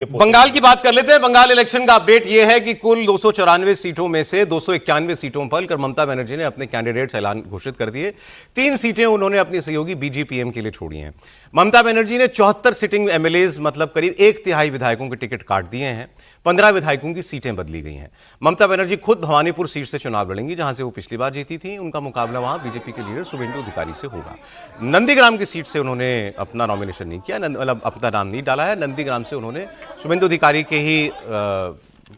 बंगाल की बात कर लेते हैं। बंगाल इलेक्शन का अपडेट यह है कि कुल 294 सीटों में से 291 सीटों पर कल ममता बनर्जी ने अपने कैंडिडेट्स ऐलान घोषित कर दिए। 3 सीटें उन्होंने अपनी सहयोगी बीजेपीएम के लिए छोड़ी हैं। ममता बनर्जी ने 74 सिटिंग एमएलएज मतलब करीब 1/3 विधायकों के टिकट काट दिए हैं। 15 विधायकों की सीटें बदली गई हैं। ममता बनर्जी खुद भवानीपुर सीट से चुनाव लड़ेंगी, जहां से वो पिछली बार जीती थी। उनका मुकाबला वहां बीजेपी के लीडर शुभेंदु अधिकारी से होगा। नंदीग्राम की सीट से उन्होंने अपना नॉमिनेशन नहीं किया, मतलब अपना नाम नहीं डाला है। नंदीग्राम से उन्होंने शुभेंदु अधिकारी के ही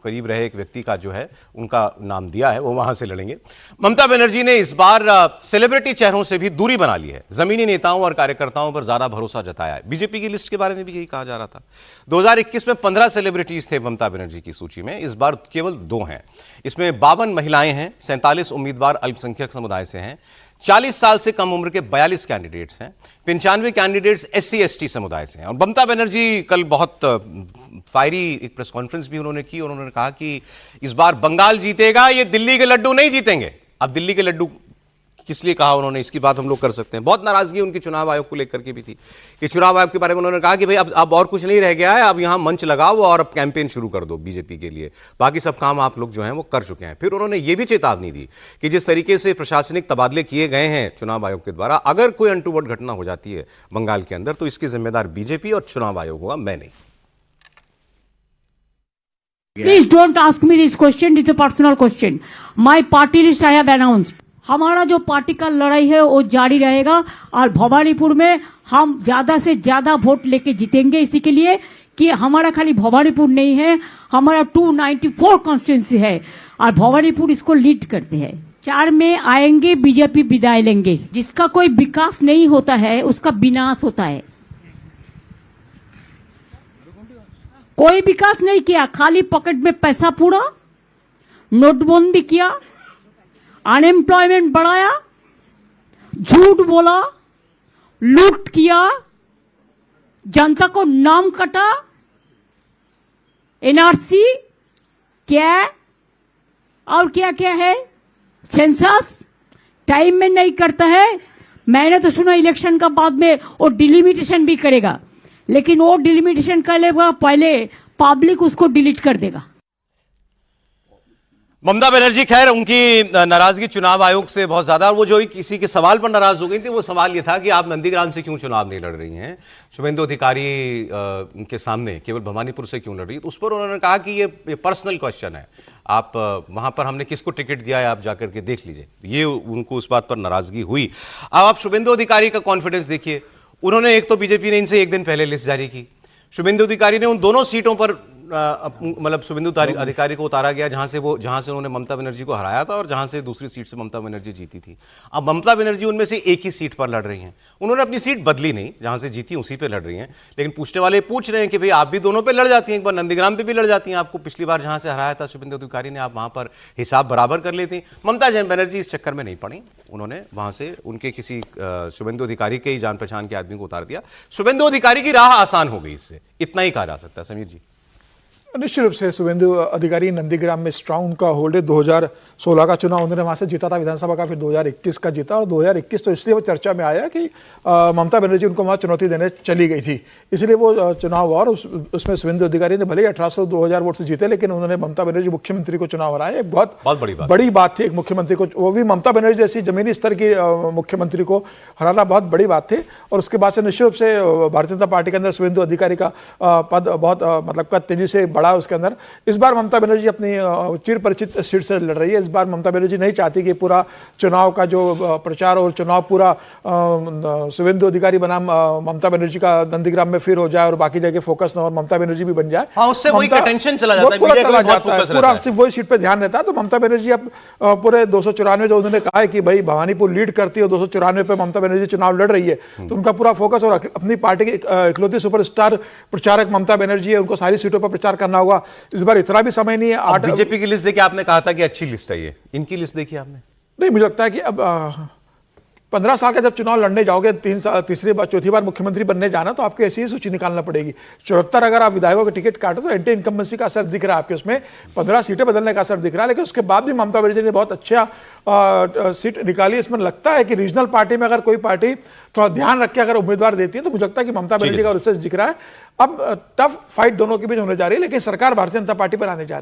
करीब रहे एक व्यक्ति का जो है उनका नाम दिया है, वो वहां से लड़ेंगे। ममता बनर्जी ने इस बार सेलिब्रिटी चेहरों से भी दूरी बना ली है। जमीनी नेताओं और कार्यकर्ताओं पर ज्यादा भरोसा जताया है। बीजेपी की लिस्ट के बारे में भी यही कहा जा रहा था। 2021 में 15 सेलिब्रिटीज थे ममता बनर्जी की सूची में, इस बार केवल 2 हैं। इसमें 52 महिलाएं हैं, 47 उम्मीदवार अल्पसंख्यक समुदाय से हैं, 40 साल से कम उम्र के 42 कैंडिडेट्स हैं, 95 कैंडिडेट्स SC/ST समुदाय से हैं। और ममता बनर्जी कल बहुत फायरी एक प्रेस कॉन्फ्रेंस भी उन्होंने की। उन्होंने कहा कि इस बार बंगाल जीतेगा, ये दिल्ली के लड्डू नहीं जीतेंगे। अब दिल्ली के लड्डू किस लिए कहा उन्होंने, इसकी बात हम लोग कर सकते हैं। बहुत नाराजगी उनकी चुनाव आयोग को लेकर के भी थी कि चुनाव आयोग के बारे में उन्होंने कहा कि भाई अब और कुछ नहीं रह गया है, अब यहां मंच लगाओ और अब कैंपेन शुरू कर दो बीजेपी के लिए, बाकी सब काम आप लोग जो हैं वो कर चुके हैं। फिर उन्होंने ये भी चेतावनी दी कि जिस तरीके से प्रशासनिक तबादले किए गए हैं चुनाव आयोग के द्वारा, अगर कोई अनटूवर्ड घटना हो जाती है बंगाल के अंदर तो इसकी जिम्मेदार बीजेपी और चुनाव आयोग होगा, मैं नहीं। Please don't ask me this question. It's a personal question. My party list I have announced. हमारा जो पार्टी का लड़ाई है वो जारी रहेगा और भवानीपुर में हम ज्यादा से ज्यादा वोट लेके जीतेंगे। इसी के लिए कि हमारा खाली भवानीपुर नहीं है, हमारा 294 कॉन्स्टिट्यूंसी है और भवानीपुर इसको लीड करते हैं। 4 में आएंगे, बीजेपी विदाई लेंगे। जिसका कोई विकास नहीं होता है उसका विनाश होता है। कोई विकास नहीं किया, खाली पॉकेट में पैसा पूरा, नोटबंदी किया, अनएम्प्लॉयमेंट बढ़ाया, झूठ बोला, लूट किया, जनता को नाम कटा, एनआरसी क्या और क्या क्या है, सेंसस टाइम में नहीं करता है। मैंने तो सुना इलेक्शन का बाद में वो डिलिमिटेशन भी करेगा, लेकिन वो डिलिमिटेशन करेगा पहले पब्लिक उसको डिलीट कर देगा। ममता बनर्जी खैर उनकी नाराजगी चुनाव आयोग से बहुत ज्यादा, और वो जो किसी के सवाल पर नाराज हो गई थी, वो सवाल ये था कि आप नंदीग्राम से क्यों चुनाव नहीं लड़ रही हैं, शुभेंदु अधिकारी के सामने केवल भवानीपुर से क्यों लड़ रही है। तो उस पर उन्होंने कहा कि ये पर्सनल क्वेश्चन है, आप वहां पर हमने किसको टिकट दिया है आप जाकर के देख लीजिए। ये उनको उस बात पर नाराजगी हुई। अब आप शुभेंदु अधिकारी का कॉन्फिडेंस देखिए। उन्होंने एक तो बीजेपी ने इनसे एक दिन पहले लिस्ट जारी की। शुभेंदु अधिकारी ने उन दोनों सीटों पर मतलब शुभेंदु अधिकारी को उतारा गया जहां से उन्होंने ममता बनर्जी को हराया था और जहां से दूसरी सीट से ममता बनर्जी जीती थी। अब ममता बनर्जी उनमें से एक ही सीट पर लड़ रही हैं। उन्होंने अपनी सीट बदली नहीं, जहां से जीती उसी पे लड़ रही हैं। लेकिन पूछने वाले पूछ रहे हैं कि भाई आप भी दोनों पे लड़ जाती हैं, एक बार नंदीग्राम पे भी लड़ जाती हैं। आपको पिछली बार जहां से हराया था शुभेंदु अधिकारी ने, आप वहां पर हिसाब बराबर कर लेती। ममता बनर्जी इस चक्कर में नहीं पड़ी। उन्होंने वहां से उनके किसी शुभेंदु अधिकारी के ही जान पहचान के आदमी को उतार दिया। शुभेंदु अधिकारी की राह आसान हो गई इससे, इतना ही कहा जा सकता है। समीर जी, निश्चित रूप से शुभेंदु अधिकारी नंदीग्राम में स्ट्रांग उनका होल्ड है। 2016 का चुनाव उन्होंने वहां से जीता था विधानसभा का, फिर 2021 का जीता। और 2021 तो इसलिए वो चर्चा में आया कि ममता बनर्जी उनको वहां चुनौती देने चली गई थी, इसलिए वो चुनाव हुआ। और उसमें शुभेंदु अधिकारी ने भले ही 1800-2000 वोट से जीते, लेकिन उन्होंने ममता बनर्जी मुख्यमंत्री को चुनाव हराया। एक बहुत बड़ी बात थी एक मुख्यमंत्री को, वो भी ममता बनर्जी जैसी जमीनी स्तर की मुख्यमंत्री को हराना बहुत बड़ी बात थी। और उसके बाद से निश्चित रूप से भारतीय जनता पार्टी के अंदर शुभेंदु अधिकारी का पद बहुत मतलब का तेजी से बढ़ा उसके अंदर। इस बार ममता बनर्जी अपनी चिर परिचित सीट से लड़ रही है। इस बार ममता बनर्जी नहीं चाहती कि पूरा चुनाव का जो प्रचार और चुनाव पूरा शुभेंदु अधिकारी बनाम ममता बनर्जी का नंदीग्राम में फिर हो जाए और बाकी जगह फोकस ना और ममता बनर्जी भी बन जाए। हाँ, उससे वही टेंशन चला जाता है, पूरा सिर्फ वही सीट पे ध्यान रहता है। तो ममता बनर्जी अब पूरे 294 जो उन्होंने कहा है कि भाई भवानीपुर लीड करती है, 294 पे ममता बनर्जी चुनाव लड़ रही है, तो उनका पूरा फोकस और अपनी पार्टी की इकलौती सुपरस्टार प्रचारक ममता बनर्जी है, उनको सारी सीटों पर प्रचार करना होगा। इस बार इतना भी समय नहीं है। बीजेपी की लिस्ट देखिए, आपने कहा था कि अच्छी लिस्ट है ये, इनकी लिस्ट देखिए आपने। नहीं, मुझे लगता है कि अब 15 साल का जब चुनाव लड़ने जाओगे, 3 बार चौथी बार मुख्यमंत्री बनने जाना, तो आपको ऐसी ही सूची निकालना पड़ेगी। 74 अगर आप विधायकों का टिकट काटो तो एंटी इनकम्बेंसी का असर दिख रहा है आपके उसमें, 15 सीटें बदलने का असर दिख रहा है। लेकिन उसके बाद भी ममता बनर्जी ने बहुत अच्छा सीट निकाली। इसमें लगता है कि रीजनल पार्टी में अगर कोई पार्टी थोड़ा ध्यान रख के अगर उम्मीदवार देती है तो मुझे लगता है कि ममता बनर्जी का रिसर्च दिख रहा है। अब टफ फाइट दोनों के बीच होने जा रही है, लेकिन सरकार भारतीय जनता पार्टी बनाने जा रही है।